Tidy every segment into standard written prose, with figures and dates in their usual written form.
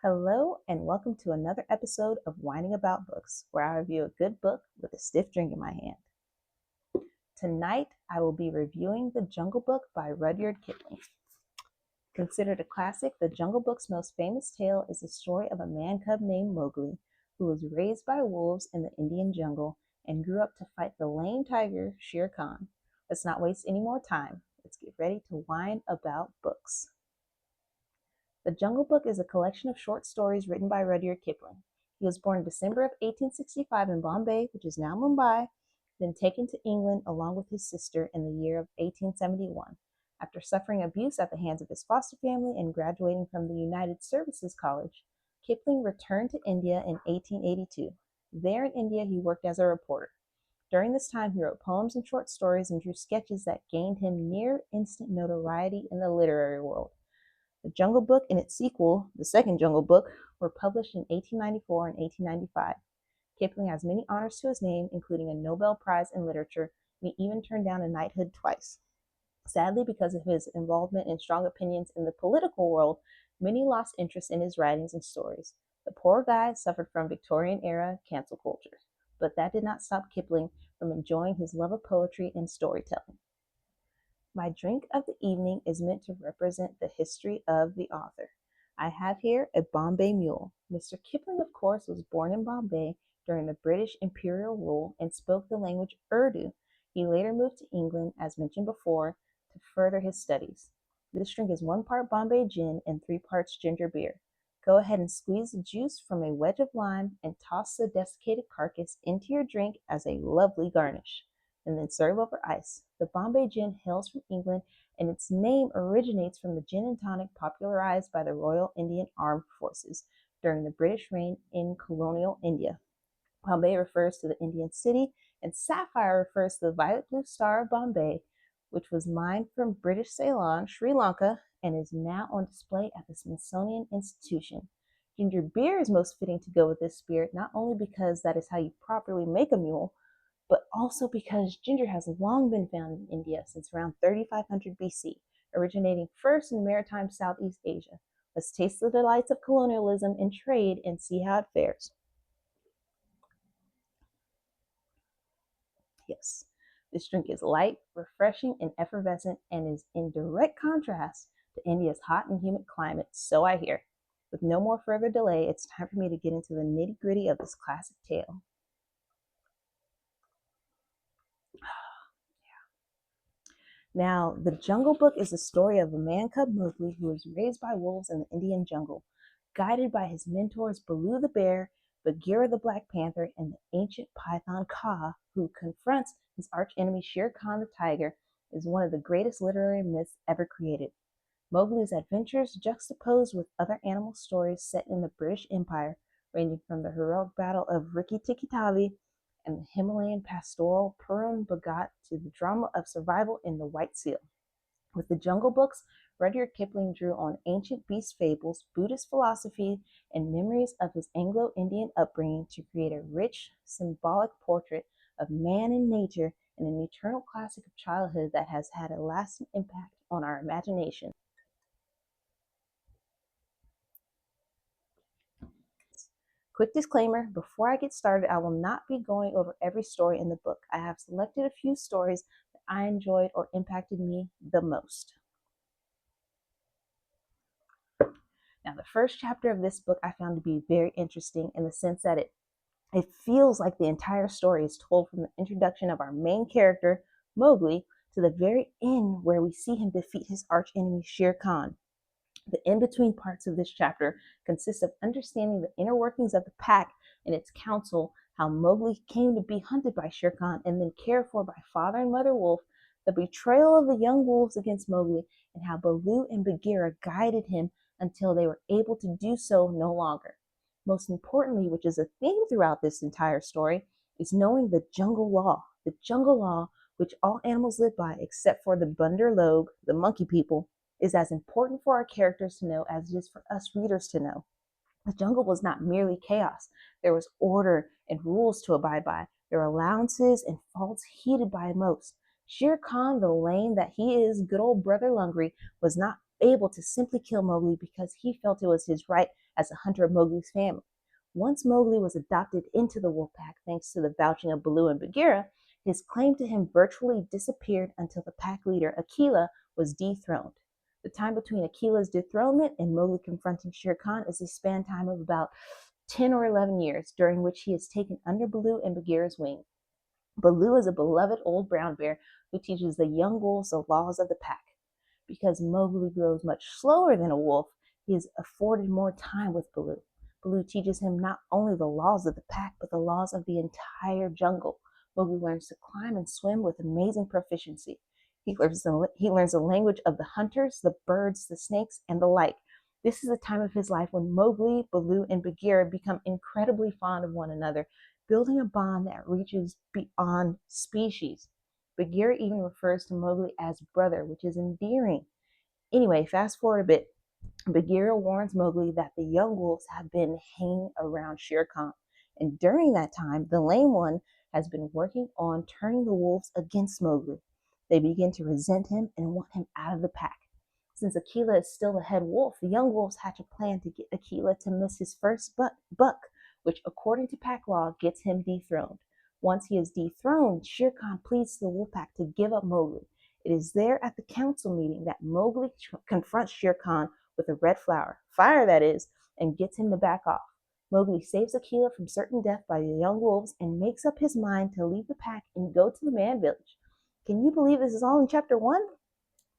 Hello, and welcome to another episode of Whining About Books, where I review a good book with a stiff drink in my hand. Tonight, I will be reviewing The Jungle Book by Rudyard Kipling. Considered a classic, The Jungle Book's most famous tale is the story of a man cub named Mowgli, who was raised by wolves in the Indian jungle and grew up to fight the lame tiger Shere Khan. Let's not waste any more time. Let's get ready to whine about books. The Jungle Book is a collection of short stories written by Rudyard Kipling. He was born in December of 1865 in Bombay, which is now Mumbai, then taken to England along with his sister in the year of 1871. After suffering abuse at the hands of his foster family and graduating from the United Services College, Kipling returned to India in 1882. There in India, he worked as a reporter. During this time, he wrote poems and short stories and drew sketches that gained him near instant notoriety in the literary world. The Jungle Book and its sequel, The Second Jungle Book, were published in 1894 and 1895. Kipling has many honors to his name, including a Nobel Prize in Literature, and he even turned down a knighthood twice. Sadly, because of his involvement and strong opinions in the political world, many lost interest in his writings and stories. The poor guy suffered from Victorian-era cancel culture, but that did not stop Kipling from enjoying his love of poetry and storytelling. My drink of the evening is meant to represent the history of the author. I have here a Bombay Mule. Mr. Kipling, of course, was born in Bombay during the British imperial rule and spoke the language Urdu. He later moved to England, as mentioned before, to further his studies. This drink is 1 part Bombay gin and 3 parts ginger beer. Go ahead and squeeze the juice from a wedge of lime and toss the desiccated carcass into your drink as a lovely garnish, and then serve over ice. The Bombay gin hails from England, and its name originates from the gin and tonic popularized by the Royal Indian Armed Forces during the British reign in colonial India. Bombay refers to the Indian city, and sapphire refers to the violet blue star of Bombay, which was mined from British Ceylon, Sri Lanka, and is now on display at the Smithsonian Institution. Ginger beer is most fitting to go with this spirit, not only because that is how you properly make a mule, but also because ginger has long been found in India since around 3500 BC, originating first in maritime Southeast Asia. Let's taste the delights of colonialism and trade and see how it fares. Yes, this drink is light, refreshing, and effervescent, and is in direct contrast to India's hot and humid climate, so I hear. With no more further delay, it's time for me to get into the nitty-gritty of this classic tale. Now, The Jungle Book is the story of a man cub Mowgli who was raised by wolves in the Indian jungle. Guided by his mentors Baloo the bear, Bagheera the black panther, and the ancient python Kaa, who confronts his archenemy Shere Khan the tiger, is one of the greatest literary myths ever created. Mowgli's adventures juxtaposed with other animal stories set in the British Empire, ranging from the heroic battle of Rikki Tikki Tavi and the Himalayan pastoral Purun Bhagat to the drama of survival in the White Seal. With the Jungle Books, Rudyard Kipling drew on ancient beast fables, Buddhist philosophy, and memories of his Anglo-Indian upbringing to create a rich, symbolic portrait of man and nature and an eternal classic of childhood that has had a lasting impact on our imagination. Quick disclaimer, before I get started, I will not be going over every story in the book. I have selected a few stories that I enjoyed or impacted me the most. Now, the first chapter of this book I found to be very interesting in the sense that it feels like the entire story is told from the introduction of our main character, Mowgli, to the very end where we see him defeat his archenemy Shere Khan. The in-between parts of this chapter consist of understanding the inner workings of the pack and its council, how Mowgli came to be hunted by Shere Khan and then cared for by Father and Mother Wolf, the betrayal of the young wolves against Mowgli, and how Baloo and Bagheera guided him until they were able to do so no longer. Most importantly, which is a theme throughout this entire story, is knowing the jungle law which all animals live by except for the Bunder Log, the monkey people, is as important for our characters to know as it is for us readers to know. The jungle was not merely chaos. There was order and rules to abide by. There were allowances and faults heeded by most. Shere Khan, the lame that he is, good old brother Lungri, was not able to simply kill Mowgli because he felt it was his right as a hunter of Mowgli's family. Once Mowgli was adopted into the wolf pack thanks to the vouching of Baloo and Bagheera, his claim to him virtually disappeared until the pack leader, Akela, was dethroned. The time between Akela's dethronement and Mowgli confronting Shere Khan is a span time of about 10 or 11 years, during which he is taken under Baloo and Bagheera's wing. Baloo is a beloved old brown bear who teaches the young wolves the laws of the pack. Because Mowgli grows much slower than a wolf, he is afforded more time with Baloo. Baloo teaches him not only the laws of the pack, but the laws of the entire jungle. Mowgli learns to climb and swim with amazing proficiency. He learns the language of the hunters, the birds, the snakes, and the like. This is a time of his life when Mowgli, Baloo, and Bagheera become incredibly fond of one another, building a bond that reaches beyond species. Bagheera even refers to Mowgli as brother, which is endearing. Anyway, fast forward a bit. Bagheera warns Mowgli that the young wolves have been hanging around Shere Khan, and during that time, the Lame One has been working on turning the wolves against Mowgli. They begin to resent him and want him out of the pack. Since Akela is still the head wolf, the young wolves hatch a plan to get Akela to miss his first buck, which, according to pack law, gets him dethroned. Once he is dethroned, Shere Khan pleads to the wolf pack to give up Mowgli. It is there at the council meeting that Mowgli confronts Shere Khan with a red flower, fire that is, and gets him to back off. Mowgli saves Akela from certain death by the young wolves and makes up his mind to leave the pack and go to the man village. Can you believe this is all in chapter 1?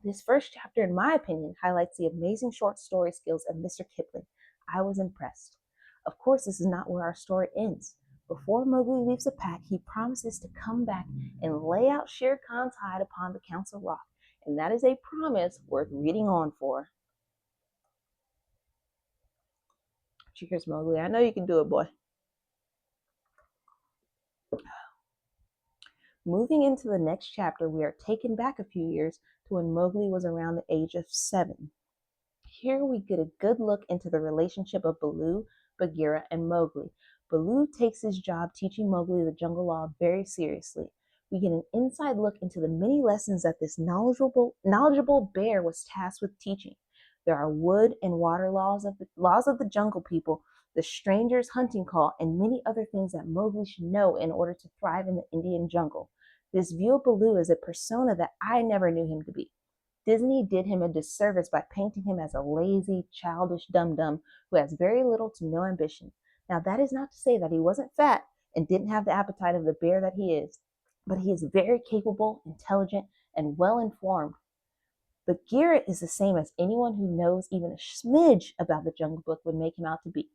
This first chapter, in my opinion, highlights the amazing short story skills of Mr. Kipling. I was impressed. Of course, this is not where our story ends. Before Mowgli leaves the pack, he promises to come back and lay out Shere Khan's hide upon the council rock, and that is a promise worth reading on for. Cheers, Mowgli. I know you can do it, boy. Moving into the next chapter, we are taken back a few years to when Mowgli was around the age of 7. Here we get a good look into the relationship of Baloo, Bagheera, and Mowgli. Baloo takes his job teaching Mowgli the jungle law very seriously. We get an inside look into the many lessons that this knowledgeable bear was tasked with teaching. There are wood and water laws of the jungle people, the stranger's hunting call, and many other things that Mowgli should know in order to thrive in the Indian jungle. This view of Baloo is a persona that I never knew him to be. Disney did him a disservice by painting him as a lazy, childish dum-dum who has very little to no ambition. Now, that is not to say that he wasn't fat and didn't have the appetite of the bear that he is, but he is very capable, intelligent, and well-informed. Bagheera is the same as anyone who knows even a smidge about the Jungle Book would make him out to be.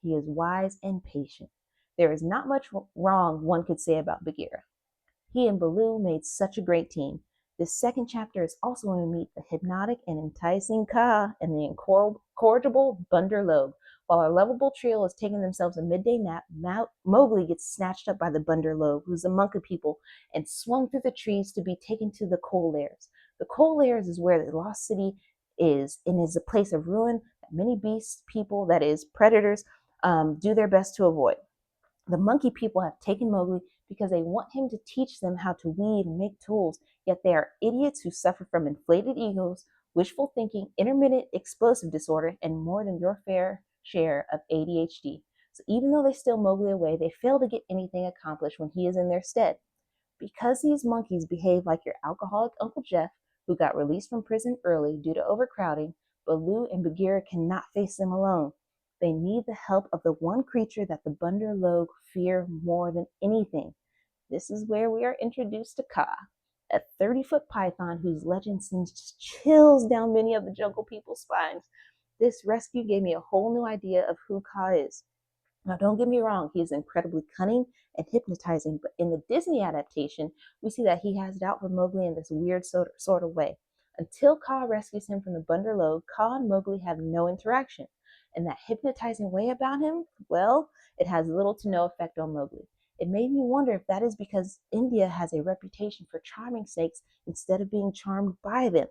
He is wise and patient. There is not much wrong one could say about Bagheera. He and Baloo made such a great team. This second chapter is also when we meet the hypnotic and enticing Kaa and the incorrigible Bunder Logue. While our lovable trio is taking themselves a midday nap, Mowgli gets snatched up by the Bunder Logue, who's the Monka people, and swung through the trees to be taken to the coal lairs. The coal lairs is where the lost city is, and is a place of ruin that many beast people, that is, predators, do their best to avoid. The monkey people have taken Mowgli because they want him to teach them how to weave and make tools, yet they are idiots who suffer from inflated egos, wishful thinking, intermittent explosive disorder, and more than your fair share of ADHD. So even though they steal Mowgli away, they fail to get anything accomplished when he is in their stead. Because these monkeys behave like your alcoholic Uncle Jeff, who got released from prison early due to overcrowding, Baloo and Bagheera cannot face them alone. They need the help of the one creature that the Bunder Logue fear more than anything. This is where we are introduced to Kaa, a 30-foot python whose legend sends chills down many of the jungle people's spines. This rescue gave me a whole new idea of who Kaa is. Now, don't get me wrong, he is incredibly cunning and hypnotizing, but in the Disney adaptation, we see that he has it out for Mowgli in this weird sort of way. Until Kaa rescues him from the Bunder Logue, Kaa and Mowgli have no interaction. And that hypnotizing way about him, well, it has little to no effect on Mowgli. It made me wonder if that is because India has a reputation for charming snakes instead of being charmed by them.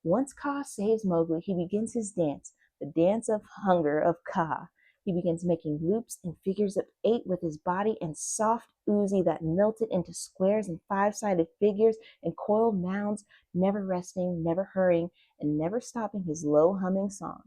Once Kaa saves Mowgli, he begins his dance, the dance of hunger of Kaa. He begins making loops and figures of 8 with his body and soft oozy that melted into squares and 5-sided figures and coiled mounds, never resting, never hurrying, and never stopping his low humming song.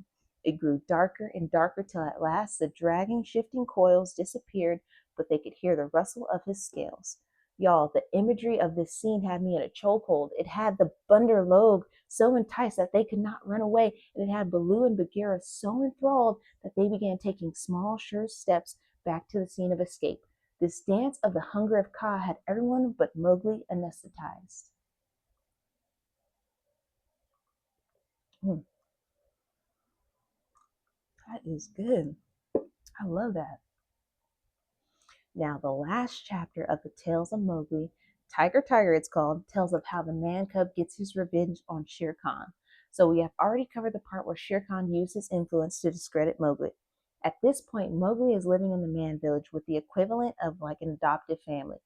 It grew darker and darker till at last the dragging, shifting coils disappeared, but they could hear the rustle of his scales. Y'all, the imagery of this scene had me in a chokehold. It had the Bunder Logue so enticed that they could not run away, and it had Baloo and Bagheera so enthralled that they began taking small, sure steps back to the scene of escape. This dance of the hunger of Ka had everyone but Mowgli anesthetized. Mm, that is good. I love that. Now, the last chapter of the Tales of Mowgli, Tiger Tiger it's called, tells of how the man cub gets his revenge on Shere Khan. So we have already covered the part where Shere Khan used his influence to discredit Mowgli. At this point, Mowgli is living in the man village with the equivalent of like an adopted family.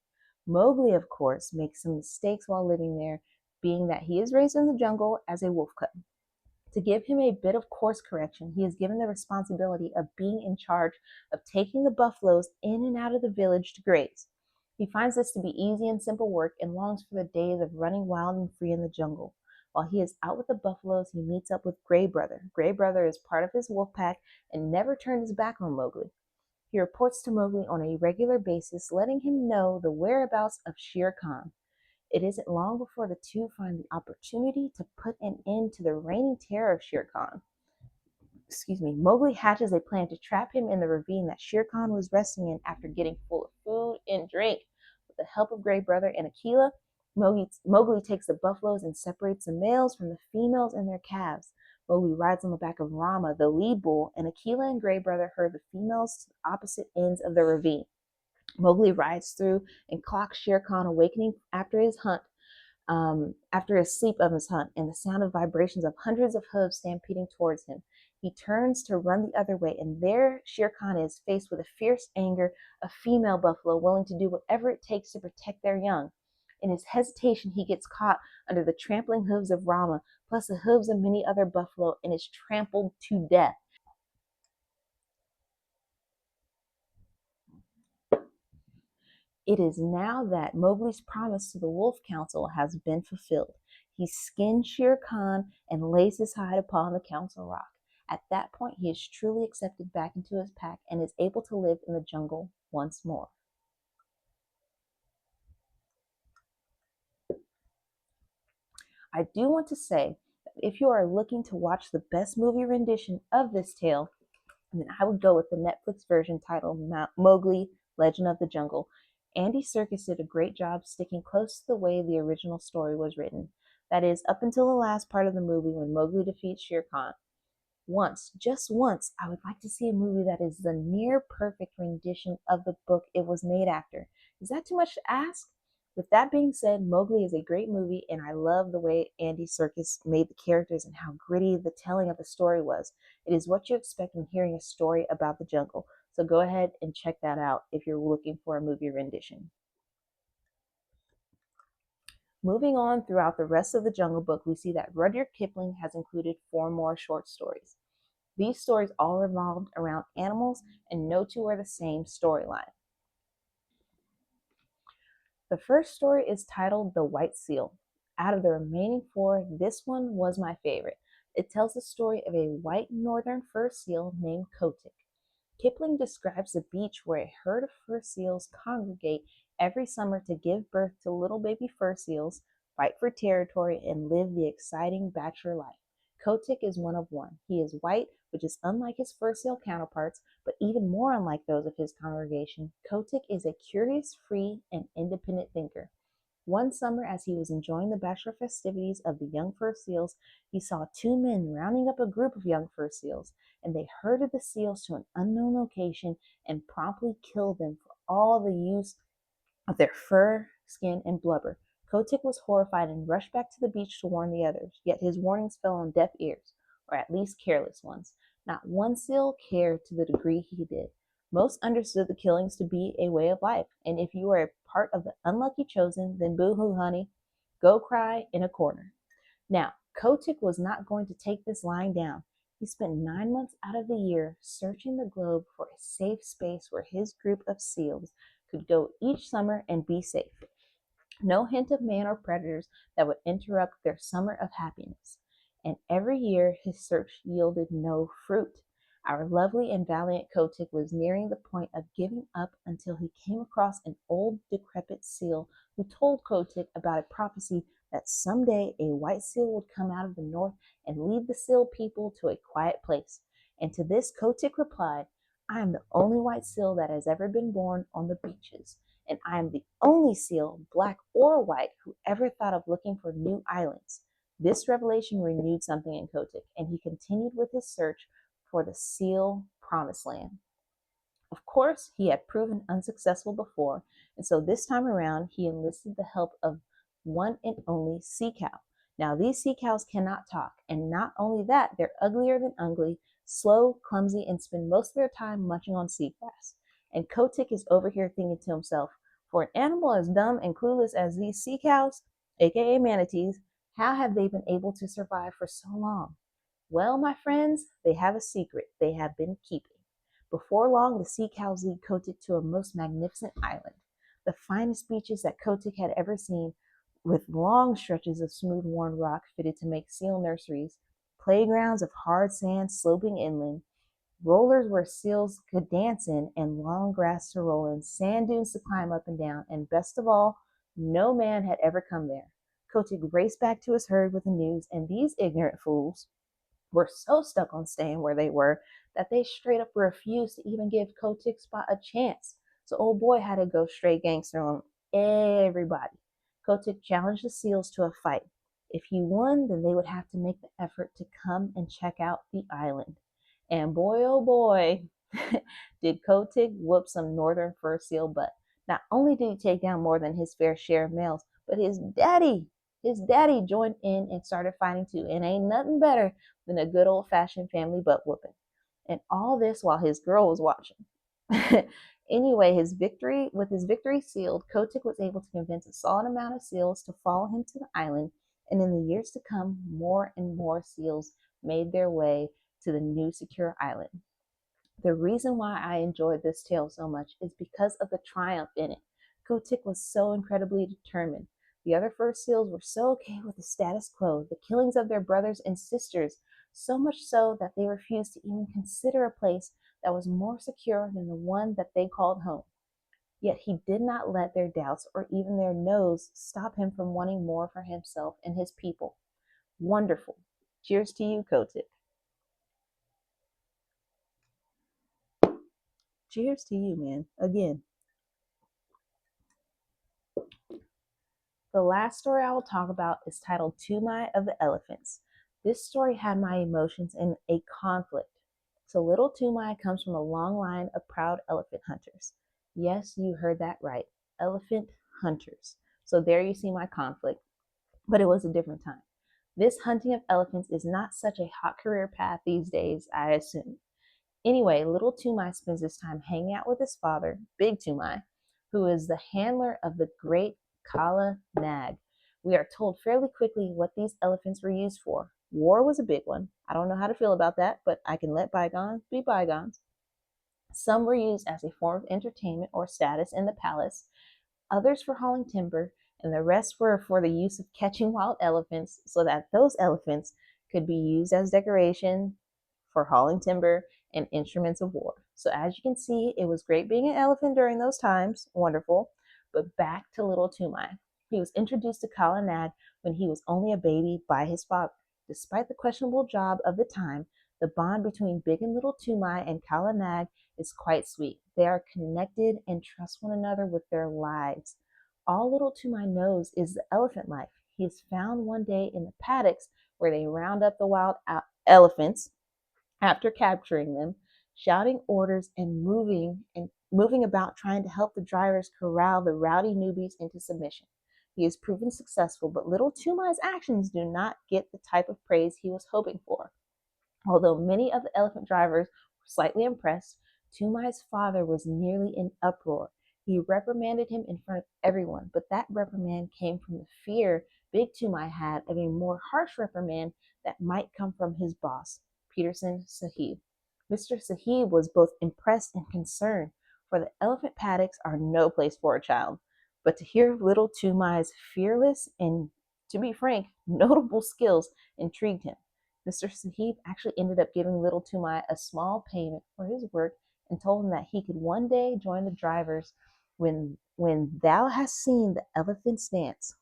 Mowgli, of course, makes some mistakes while living there, being that he is raised in the jungle as a wolf cub. To give him a bit of course correction, he is given the responsibility of being in charge of taking the buffaloes in and out of the village to graze. He finds this to be easy and simple work and longs for the days of running wild and free in the jungle. While he is out with the buffaloes, he meets up with Gray Brother. Gray Brother is part of his wolf pack and never turned his back on Mowgli. He reports to Mowgli on a regular basis, letting him know the whereabouts of Shere Khan. It isn't long before the two find the opportunity to put an end to the reigning terror of Shere Khan. Mowgli hatches a plan to trap him in the ravine that Shere Khan was resting in after getting full of food and drink. With the help of Gray Brother and Akela, Mowgli takes the buffaloes and separates the males from the females and their calves. Mowgli rides on the back of Rama, the lead bull, and Akela and Gray Brother herd the females to the opposite ends of the ravine. Mowgli rides through and clocks Shere Khan awakening after his sleep of his hunt, and the sound of vibrations of hundreds of hooves stampeding towards him. He turns to run the other way, and there Shere Khan is, faced with a fierce anger, a female buffalo willing to do whatever it takes to protect their young. In his hesitation, he gets caught under the trampling hooves of Rama, plus the hooves of many other buffalo, and is trampled to death. It is now that Mowgli's promise to the Wolf Council has been fulfilled. He skins Shere Khan and lays his hide upon the council rock. At that point, he is truly accepted back into his pack and is able to live in the jungle once more. I do want to say that if you are looking to watch the best movie rendition of this tale, then I would go with the Netflix version titled Mowgli, Legend of the Jungle. Andy Serkis did a great job sticking close to the way the original story was written. That is, up until the last part of the movie when Mowgli defeats Shere Khan. Once, just once, I would like to see a movie that is the near perfect rendition of the book it was made after. Is that too much to ask? With that being said, Mowgli is a great movie, and I love the way Andy Serkis made the characters and how gritty the telling of the story was. It is what you expect when hearing a story about the jungle. So go ahead and check that out if you're looking for a movie rendition. Moving on throughout the rest of the Jungle Book, we see that Rudyard Kipling has included 4 more short stories. These stories all revolved around animals, and no two are the same storyline. The first story is titled The White Seal. Out of the remaining 4, this one was my favorite. It tells the story of a white northern fur seal named Kotick. Kipling describes the beach where a herd of fur seals congregate every summer to give birth to little baby fur seals, fight for territory, and live the exciting bachelor life. Kotick is one of one. He is white, which is unlike his fur seal counterparts, but even more unlike those of his congregation. Kotick is a curious, free, and independent thinker. One summer, as he was enjoying the bachelor festivities of the young fur seals, he saw 2 men rounding up a group of young fur seals, and they herded the seals to an unknown location and promptly killed them for all the use of their fur, skin, and blubber. Kotick was horrified and rushed back to the beach to warn the others, yet his warnings fell on deaf ears, or at least careless ones. Not one seal cared to the degree he did. Most understood the killings to be a way of life, and if you are a part of the unlucky chosen, then boo-hoo, honey. Go cry in a corner. Now, Kotick was not going to take this lying down. He spent 9 months out of the year searching the globe for a safe space where his group of seals could go each summer and be safe. No hint of man or predators that would interrupt their summer of happiness. and every year his search yielded no fruit. Our lovely and valiant Kotick was nearing the point of giving up until he came across an old decrepit seal who told Kotick about a prophecy that someday a white seal would come out of the north and lead the seal people to a quiet place. And to this Kotick replied, I am the only white seal that has ever been born on the beaches, and I am the only seal, black or white, who ever thought of looking for new islands. This revelation renewed something in Kotick, and he continued with his search for the seal promised land. Of course, he had proven unsuccessful before, and so this time around he enlisted the help of one and only sea cow. Now, these sea cows cannot talk, and not only that, they're uglier than ugly, slow, clumsy, and spend most of their time munching on seagrass. And Kotick is over here thinking to himself, for an animal as dumb and clueless as these sea cows, aka manatees, how have they been able to survive for so long? Well, my friends, they have a secret they have been keeping. Before long, the sea cows lead Kotick to a most magnificent island, the finest beaches that Kotick had ever seen, with long stretches of smooth worn rock fitted to make seal nurseries, playgrounds of hard sand sloping inland, rollers where seals could dance in, and long grass to roll in, sand dunes to climb up and down, and best of all, no man had ever come there. Kotick raced back to his herd with the news, and these ignorant fools were so stuck on staying where they were that they straight up refused to even give Kotick Spot a chance. So old boy had to go straight gangster on everybody. Kotick challenged the seals to a fight. If he won, then they would have to make the effort to come and check out the island. And boy, oh boy, did Kotick whoop some northern fur seal butt. Not only did he take down more than his fair share of males, but his daddy joined in and started fighting too. And ain't nothing better than a good old fashioned family butt whooping. And all this while his girl was watching. Anyway, with his victory sealed, Kotick was able to convince a solid amount of seals to follow him to the island, and in the years to come, more and more seals made their way to the new secure island. The reason why I enjoyed this tale so much is because of the triumph in it. Kotick was so incredibly determined. The other fur seals were so okay with the status quo, the killings of their brothers and sisters, so much so that they refused to even consider a place that was more secure than the one that they called home. Yet he did not let their doubts or even their no's stop him from wanting more for himself and his people. Wonderful. Cheers to you, Kotick. Cheers to you, man. Again. The last story I will talk about is titled Tumai of the Elephants. This story had my emotions in a conflict. So little Tumai comes from a long line of proud elephant hunters. Yes, you heard that right. Elephant hunters. So there you see my conflict, but it was a different time. This hunting of elephants is not such a hot career path these days, I assume. Anyway, little Tumai spends his time hanging out with his father, Big Tumai, who is the handler of the great Kala Nag. We are told fairly quickly what these elephants were used for. War was a big one. I don't know how to feel about that, but I can let bygones be bygones. Some were used as a form of entertainment or status in the palace, others for hauling timber, and the rest were for the use of catching wild elephants so that those elephants could be used as decoration for hauling timber and instruments of war. So as you can see, it was great being an elephant during those times. Wonderful. But back to little Tumai. He was introduced to Kala Nag when he was only a baby by his father. Despite the questionable job of the time, the bond between Big and Little Tumai and Kala Nag is quite sweet. They are connected and trust one another with their lives. All Little Tumai knows is the elephant life. He is found one day in the paddocks where they round up the wild elephants after capturing them, shouting orders and moving about trying to help the drivers corral the rowdy newbies into submission. He has proven successful, but little Tumai's actions do not get the type of praise he was hoping for. Although many of the elephant drivers were slightly impressed, Tumai's father was nearly in uproar. He reprimanded him in front of everyone, but that reprimand came from the fear Big Tumai had of a more harsh reprimand that might come from his boss, Peterson Sahib. Mr. Sahib was both impressed and concerned, for the elephant paddocks are no place for a child. But to hear little Tumai's fearless and, to be frank, notable skills intrigued him. Mr. Sahib actually ended up giving little Tumai a small payment for his work and told him that he could one day join the drivers when thou hast seen the elephants dance.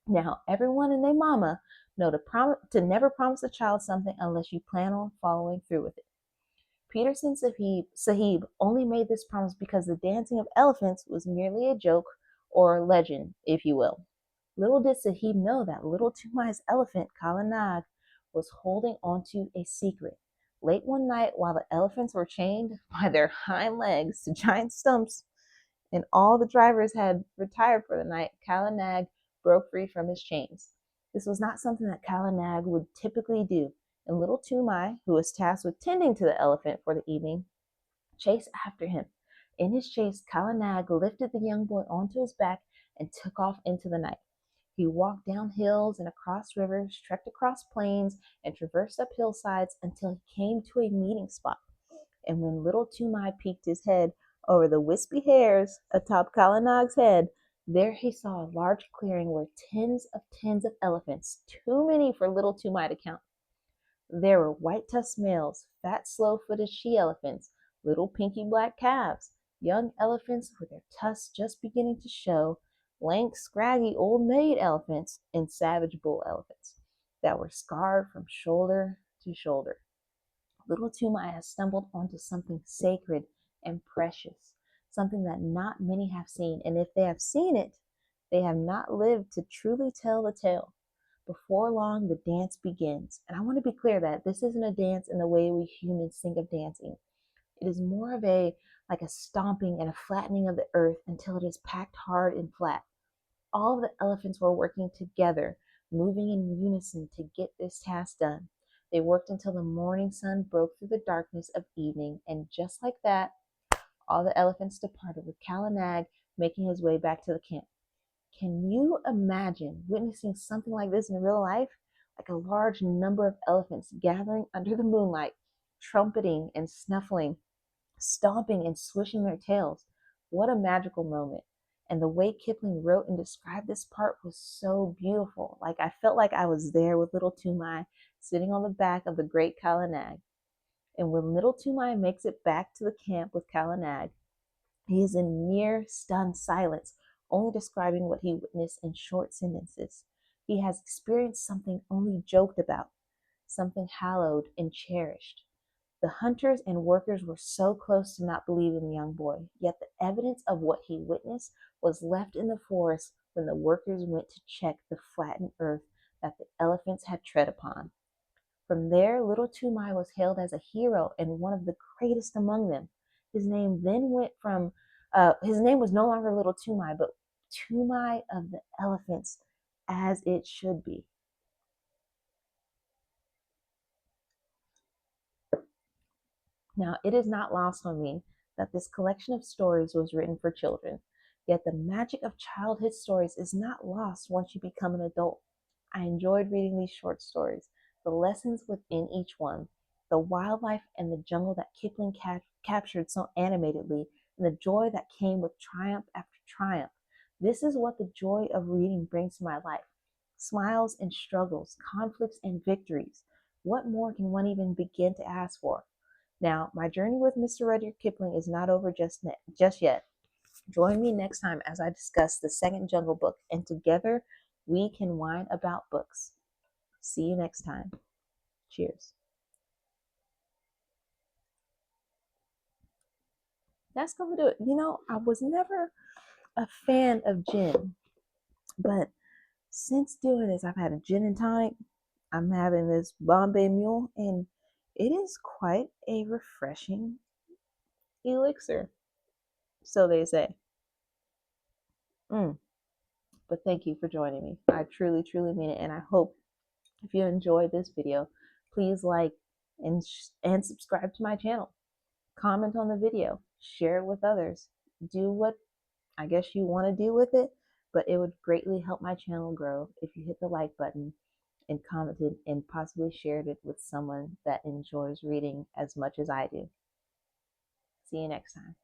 Now, everyone and their mama know to never promise a child something unless you plan on following through with it. Peterson Sahib only made this promise because the dancing of elephants was merely a joke or legend, if you will. Little did Sahib know that little Tumai's elephant, Kala Nag, was holding onto a secret. Late one night, while the elephants were chained by their hind legs to giant stumps, and all the drivers had retired for the night, Kala Nag broke free from his chains. This was not something that Kala Nag would typically do, and little Tumai, who was tasked with tending to the elephant for the evening, chased after him. In his chase, Kala Nag lifted the young boy onto his back and took off into the night. He walked down hills and across rivers, trekked across plains, and traversed up hillsides until he came to a meeting spot. And when little Tumai peeked his head over the wispy hairs atop Kala Nag's head, there he saw a large clearing where tens of elephants, too many for little Tumai to count. There were white-tusked males, fat, slow-footed she-elephants, little pinky black calves, young elephants with their tusks just beginning to show, lank, scraggy old maid elephants, and savage bull elephants that were scarred from shoulder to shoulder. Little Tumai has stumbled onto something sacred and precious, something that not many have seen, and if they have seen it, they have not lived to truly tell the tale. Before long, the dance begins. And I want to be clear that this isn't a dance in the way we humans think of dancing. It is more of like a stomping and a flattening of the earth until it is packed hard and flat. All of the elephants were working together, moving in unison to get this task done. They worked until the morning sun broke through the darkness of evening, and just like that, all the elephants departed with Kala Nag making his way back to the camp. Can you imagine witnessing something like this in real life? Like a large number of elephants gathering under the moonlight, trumpeting and snuffling, stomping and swishing their tails. What a magical moment. And the way Kipling wrote and described this part was so beautiful. Like I felt like I was there with little Tumai sitting on the back of the great Kala Nag. And when little Tumai makes it back to the camp with Kala Nag, he is in near stunned silence, only describing what he witnessed in short sentences. He has experienced something only joked about, something hallowed and cherished. The hunters and workers were so close to not believing the young boy, yet the evidence of what he witnessed was left in the forest when the workers went to check the flattened earth that the elephants had tread upon. From there, little Tumai was hailed as a hero and one of the greatest among them. His name then went from, his name was no longer Little Tumai, but Tumai of the Elephants, as it should be. Now, it is not lost on me that this collection of stories was written for children, yet the magic of childhood stories is not lost once you become an adult. I enjoyed reading these short stories, the lessons within each one, the wildlife and the jungle that Kipling captured so animatedly, and the joy that came with triumph after triumph. This is what the joy of reading brings to my life. Smiles and struggles, conflicts and victories. What more can one even begin to ask for? Now, my journey with Mr. Rudyard Kipling is not over just yet. Join me next time as I discuss the second Jungle Book, and together we can whine about books. See you next time. Cheers. That's going to do it. You know, I was never a fan of gin, but since doing this, I've had a gin and tonic. I'm having this Bombay Mule, and it is quite a refreshing elixir. So they say. But thank you for joining me. I truly, truly mean it. And I hope if you enjoyed this video, please like and subscribe to my channel. Comment on the video. Share it with others. Do what I guess you want to do with it. But it would greatly help my channel grow if you hit the like button and commented and possibly shared it with someone that enjoys reading as much as I do. See you next time.